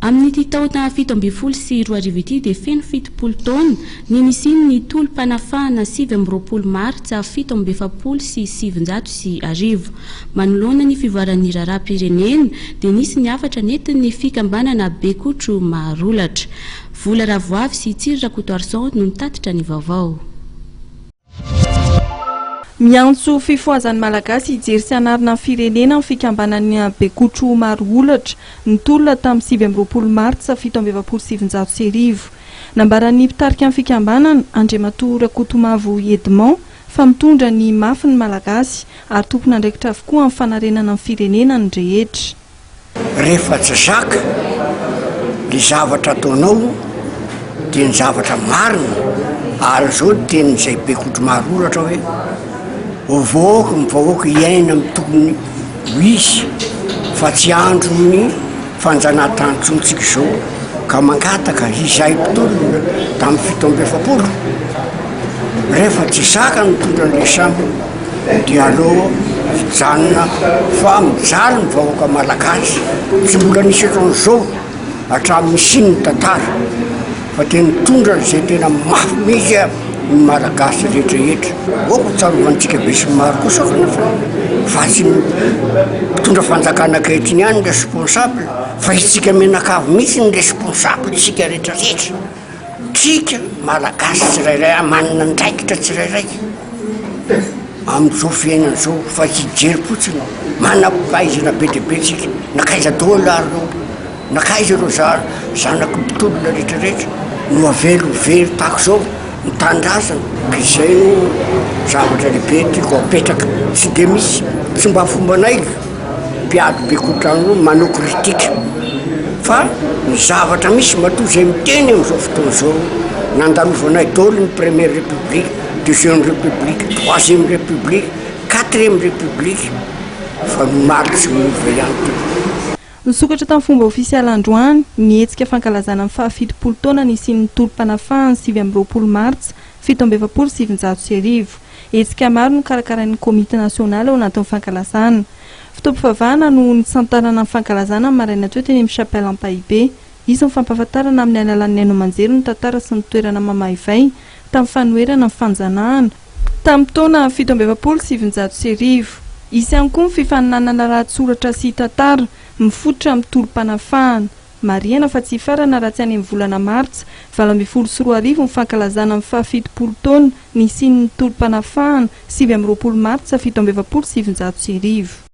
Amin'ity taona 17 ity dia feno 70 taona ny nisiany tolom-panafahana 7 martsa 1770 manoloana ny fivoaran'ny raharaham-pirenena dia nisy ny afatra nentin'ny fikambanana Bekotro Marolatra. Vola Ravoavy sy Tsiry Rakotoarson no nitatitra ny vaovao. Miantso fifoazan'ny malagasy hijery sy hanarina ny firenena ny fikambanan'ny Bekotro Marolatra nitolona tamin'ny 7 martsa 1770. Nambaran'ny mpitarika amin'ny fikambanana Andriamatoa Rakotomavo Edmond fa mitondra ny mafy ny malagasy ary tompona andraikitra avokoa amin'ny fanarenana ny firenena ny rehetra. Rehefa tsy zaka ny zavatra ataonao dia ny zavatra marina ary zao tenin'izay Bekotro Marolatra hoe ovoaka mivahoaka iaina amin'ny tokony ho izy fa tsy andro ny fanjanahantanytsontsika izao ka mangataka izay mpitolona tamin'ny 1770. Rehefa tsy zaka ny mitondra ny samy dia aloha janona fa mijaly ny vahoaka malagasy tsy mbola nisy eton'izao hatramin'ny siny ny tantara fa tena mitondra izay tena mafy mihitsy ny malagasy rehetrarehetra. Oko tsarovanytsika be sy maro kosa fa tsy mitondra fanjakana ankehitriny ihany ny responsable fa itsika menakavy mihitsy ny responsable tsika rehetrarehetra. Tsika malagasy tsirairay manana ndraikitra tsirairay amin'izao fiainana izao fa hijery fotsiny manam-pahaizana be dia be tsika nakaiza $, nakaiza ireo zanaky mpitolona rehetrarehetra no avelo very tahako izao mitandrazana ka izay no zavatra lehibe tiako apetraka tsy dia misy tsy mba fombanay mpiady Bekotrano manao kritika fa ny zavatra misy matoa izay miteny amin'izao fotoana izao nandalovanay daholo ny première république, deuxième république, troisième république, quatrième république fa maritsy miova ihany to. Nisokatra tamin'ny fomba ofisialy androany ny hetsika fankalazana amin'ny 70 taona nisian'ny tolom-panafahana 7 martsa 1770. Hetsika maro no karakarain'ny komite nasionaly ao anatin'ny fankalazana. Fitaom-pivavahana no nisantanana amin'ny fankalazana maraina teo teny amin'ny chapelle Ampahibe. Izy ny fampahafantarana amin'ny alalan'ny Aino Manjery ny tantara sy ny toerana Mamaivay tamin'ny fanoherana ny fanjanahana tamin'ny taona 1770. Isy ihany koa ny fifaninanana lahatsoratra sy tantara mifototra amin'ny tolom-panafahana. Mariana fa tsy farana raha tsy any amin'ny volana martsa 2024 ny fankalazana amin'ny 70 taona nisian'ny tolom-panafahana 7 martsa 1770.